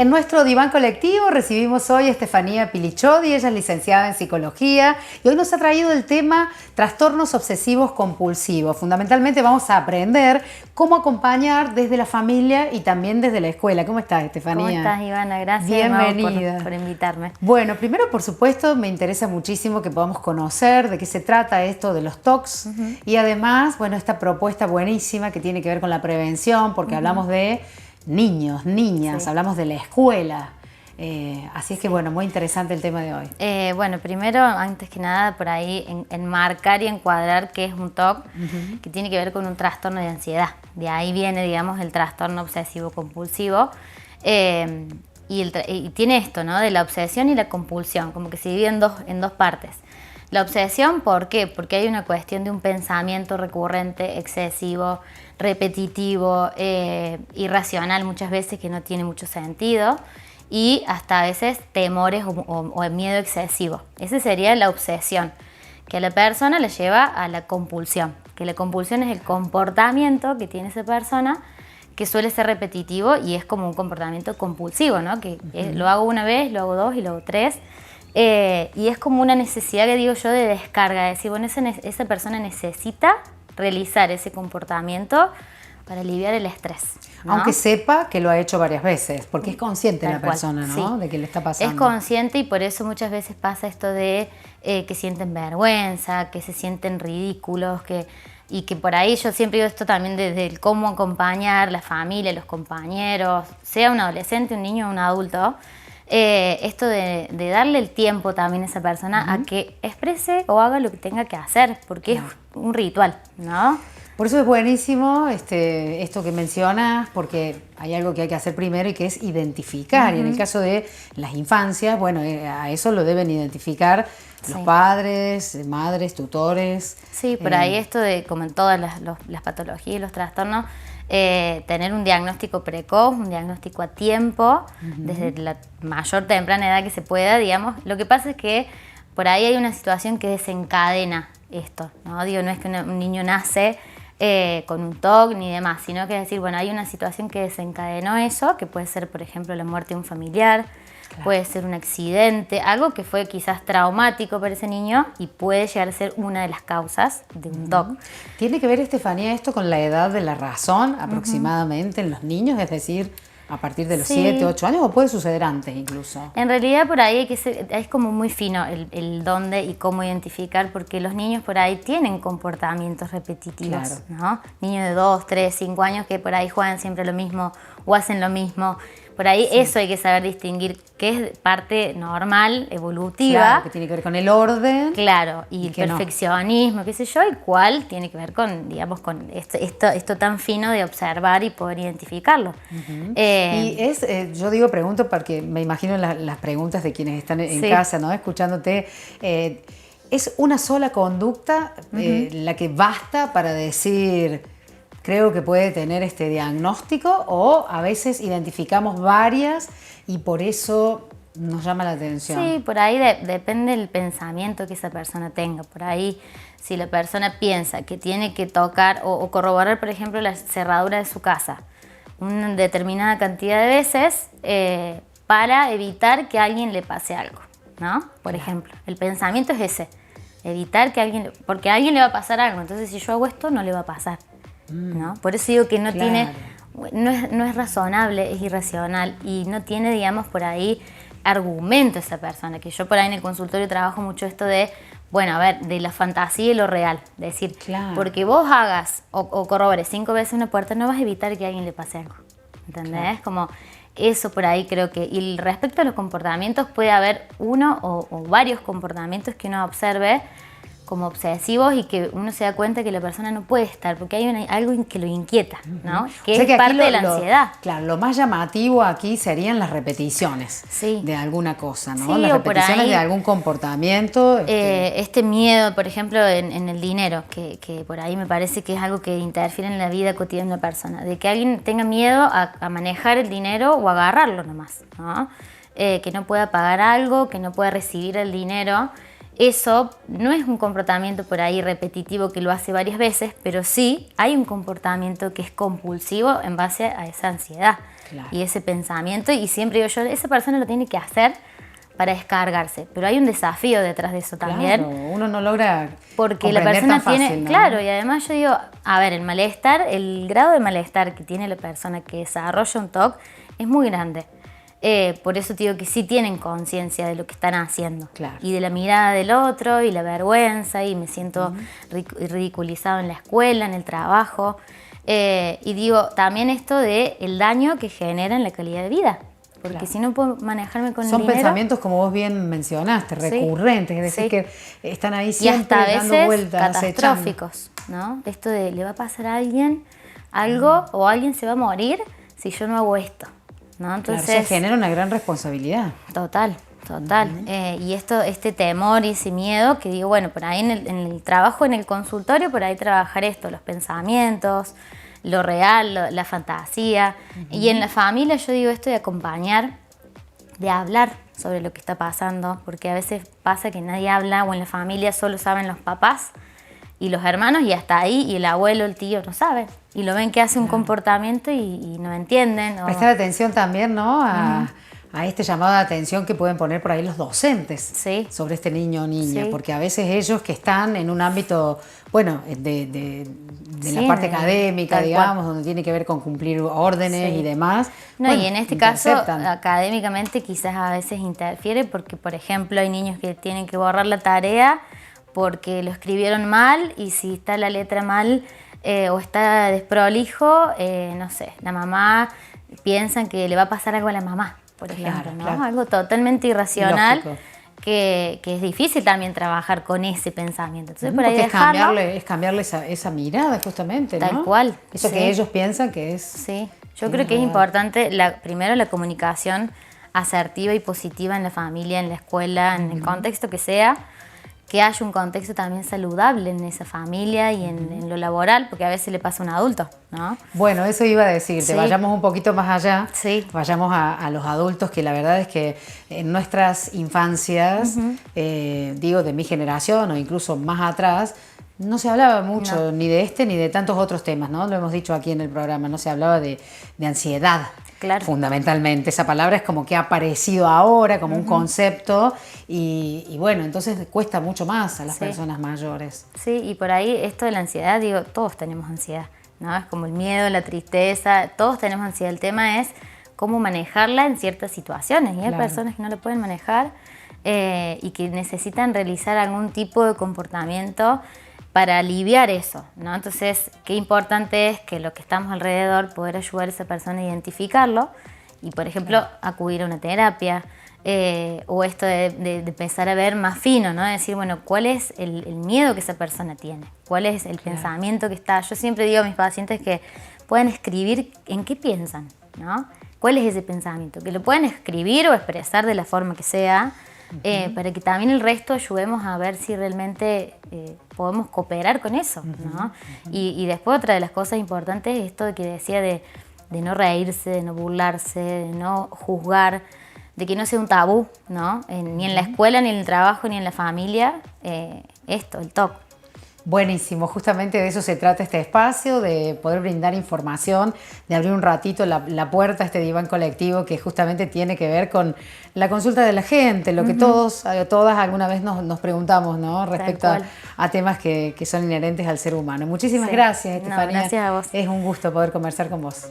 En nuestro diván colectivo recibimos hoy a Estefanía Pilichodi, ella es licenciada en psicología y hoy nos ha traído el tema trastornos obsesivos compulsivos. Fundamentalmente vamos a aprender cómo acompañar desde la familia y también desde la escuela. ¿Cómo estás, Estefanía? ¿Cómo estás, Ivana? Gracias Bienvenida. por invitarme. Bueno, primero, por supuesto, me interesa muchísimo que podamos conocer de qué se trata esto de los TOCs y además, bueno, esta propuesta buenísima que tiene que ver con la prevención, porque hablamos de niños, niñas, hablamos de la escuela. Así es que, bueno, muy interesante el tema de hoy. Bueno, primero, antes que nada, por ahí enmarcar y encuadrar qué es un TOC, que tiene que ver con un trastorno de ansiedad. De ahí viene, digamos, el trastorno obsesivo compulsivo. Y tiene esto, ¿no? De la obsesión y la compulsión, como que se divide en dos partes. La obsesión, ¿por qué? Porque hay una cuestión de un pensamiento recurrente, excesivo, repetitivo, irracional muchas veces, que no tiene mucho sentido, y hasta a veces temores o miedo excesivo. Esa sería la obsesión, que a la persona le lleva a la compulsión, que la compulsión es el comportamiento que tiene esa persona, que suele ser repetitivo y es como un comportamiento compulsivo, ¿no? Que lo hago una vez, lo hago dos y lo hago tres. Y es como una necesidad, que digo yo, de descarga, de decir, bueno, esa persona necesita realizar ese comportamiento para aliviar el estrés, ¿no? Aunque sepa que lo ha hecho varias veces, porque es consciente la persona, ¿no? Sí. De que le está pasando. Es consciente y por eso muchas veces pasa esto de que sienten vergüenza, que se sienten ridículos, y que por ahí yo siempre digo esto también desde el cómo acompañar la familia, los compañeros, sea un adolescente, un niño o un adulto. Esto de darle el tiempo también a esa persona a que exprese o haga lo que tenga que hacer, porque es un ritual, ¿no? Por eso es buenísimo esto que mencionas, porque hay algo que hay que hacer primero y que es identificar. Y en el caso de las infancias, bueno, a eso lo deben identificar los padres, madres, tutores. Sí, por ahí esto de, como en todas las patologías y los trastornos, tener un diagnóstico precoz, un diagnóstico a tiempo, desde la mayor temprana edad que se pueda, digamos. Lo que pasa es que por ahí hay una situación que desencadena esto, ¿no? Digo, no es que un niño nace con un TOC ni demás, sino que es decir, bueno, hay una situación que desencadenó eso, que puede ser, por ejemplo, la muerte de un familiar, puede ser un accidente, algo que fue quizás traumático para ese niño y puede llegar a ser una de las causas de un TOC. ¿Tiene que ver, Estefanía, esto con la edad de la razón aproximadamente en los niños? Es decir, a partir de los 7, 8 años, o puede suceder antes incluso. En realidad por ahí es como muy fino el dónde y cómo identificar, porque los niños por ahí tienen comportamientos repetitivos, ¿no? Niños de 2, 3, 5 años que por ahí juegan siempre lo mismo o hacen lo mismo. Por ahí eso hay que saber distinguir, que es parte normal, evolutiva. Claro, que tiene que ver con el orden. Claro, y el perfeccionismo, qué sé yo, y cuál tiene que ver con, digamos, con esto tan fino de observar y poder identificarlo. Y yo digo, pregunto porque me imagino las preguntas de quienes están en casa, ¿no? Escuchándote. ¿Es una sola conducta la que basta para decir, creo que puede tener este diagnóstico, o a veces identificamos varias y por eso nos llama la atención? Sí, por ahí depende del pensamiento que esa persona tenga. Por ahí, si la persona piensa que tiene que tocar o corroborar, por ejemplo, la cerradura de su casa una determinada cantidad de veces para evitar que a alguien le pase algo, ¿no? Por ejemplo, el pensamiento es ese, evitar que porque a alguien le va a pasar algo, entonces si yo hago esto no le va a pasar, ¿no? Por eso digo que no es razonable, es irracional y no tiene, digamos, por ahí argumento esa persona, que yo por ahí en el consultorio trabajo mucho esto de, bueno, a ver, de la fantasía y lo real, de decir, porque vos hagas o corrobores 5 veces una puerta, no vas a evitar que a alguien le pase algo, ¿entendés? Como eso por ahí creo que, y respecto a los comportamientos puede haber uno o varios comportamientos que uno observe como obsesivos y que uno se da cuenta que la persona no puede estar, porque hay algo que lo inquieta, ¿no? Que es parte de la ansiedad. Claro, lo más llamativo aquí serían las repeticiones de alguna cosa, ¿no? Sí, las repeticiones de algún comportamiento. Este miedo, por ejemplo, en el dinero, que por ahí me parece que es algo que interfiere en la vida cotidiana de una persona, de que alguien tenga miedo a manejar el dinero o agarrarlo nomás, ¿no? Que no pueda pagar algo, que no pueda recibir el dinero. Eso no es un comportamiento por ahí repetitivo que lo hace varias veces, pero sí hay un comportamiento que es compulsivo en base a esa ansiedad. Claro. y ese pensamiento, y siempre digo yo, esa persona lo tiene que hacer para descargarse, pero hay un desafío detrás de eso también. Claro, uno no logra porque la persona tiene, ¿no? Claro, y además yo digo, a ver, el malestar, el grado de malestar que tiene la persona que desarrolla un TOC es muy grande. Por eso te digo que sí tienen conciencia de lo que están haciendo. Claro. Y de la mirada del otro, y la vergüenza, y me siento ridiculizado en la escuela, en el trabajo. Y digo, también esto de el daño que genera en la calidad de vida. Porque claro, si no puedo manejarme con el dinero... Son pensamientos, como vos bien mencionaste, recurrentes, es decir, que están ahí siempre y hasta dando veces vueltas, catastróficos, ¿no? Esto de le va a pasar a alguien algo o alguien se va a morir si yo no hago esto, ¿no? Entonces claro, se genera una gran responsabilidad. Total. Y este temor y ese miedo que digo, bueno, por ahí en el trabajo, en el consultorio, por ahí trabajar esto, los pensamientos, lo real, la fantasía. Y en la familia yo digo esto de acompañar, de hablar sobre lo que está pasando, porque a veces pasa que nadie habla, o en la familia solo saben los papás y los hermanos, y hasta ahí, y el abuelo, el tío no saben, y lo ven que hace un comportamiento y no entienden. Prestar atención también, ¿no? A este llamado de atención que pueden poner por ahí los docentes sobre este niño o niña, porque a veces ellos que están en un ámbito, bueno, de la parte académica, digamos, donde tiene que ver con cumplir órdenes y demás. No, bueno, y en este caso, académicamente quizás a veces interfiere porque, por ejemplo, hay niños que tienen que borrar la tarea porque lo escribieron mal, y si está la letra mal o está desprolijo, no sé, la mamá piensa que le va a pasar algo a la mamá, por ejemplo, ¿no? Claro. Algo totalmente irracional, que es difícil también trabajar con ese pensamiento. Entonces, por ahí es cambiarle esa mirada, justamente, ¿no? Tal cual. Eso que ellos piensan que es... Sí, yo creo que es importante, primero la comunicación asertiva y positiva en la familia, en la escuela, en el contexto que sea, que haya un contexto también saludable en esa familia y en lo laboral, porque a veces le pasa a un adulto, ¿no? Bueno, eso iba a decirte, vayamos un poquito más allá, vayamos a los adultos, que la verdad es que en nuestras infancias, digo de mi generación o incluso más atrás, no se hablaba mucho ni de este ni de tantos otros temas, ¿no? Lo hemos dicho aquí en el programa, no se hablaba de ansiedad. Claro. Fundamentalmente, esa palabra es como que ha aparecido ahora como un concepto y bueno, entonces cuesta mucho más a las personas mayores. Sí, y por ahí esto de la ansiedad, digo, todos tenemos ansiedad, ¿no? Es como el miedo, la tristeza, todos tenemos ansiedad. El tema es cómo manejarla en ciertas situaciones, y hay personas que no lo pueden manejar y que necesitan realizar algún tipo de comportamiento para aliviar eso, ¿no? Entonces, qué importante es que lo que estamos alrededor, poder ayudar a esa persona a identificarlo y, por ejemplo, acudir a una terapia o esto de empezar a ver más fino, ¿no? Decir, bueno, ¿cuál es el miedo que esa persona tiene? ¿Cuál es el pensamiento que está? Yo siempre digo a mis pacientes que pueden escribir en qué piensan, ¿no? ¿Cuál es ese pensamiento? Que lo pueden escribir o expresar de la forma que sea, para que también el resto ayudemos a ver si realmente podemos cooperar con eso, ¿no? Y después otra de las cosas importantes es esto de que decía de no reírse, de no burlarse, de no juzgar, de que no sea un tabú, ¿no? Ni en la escuela, ni en el trabajo, ni en la familia, el TOC. Buenísimo, justamente de eso se trata este espacio, de poder brindar información, de abrir un ratito la puerta a este diván colectivo que justamente tiene que ver con la consulta de la gente, lo que todas alguna vez nos preguntamos, ¿no? Respecto a temas que son inherentes al ser humano. Muchísimas gracias, Estefanía. Gracias a vos. Es un gusto poder conversar con vos.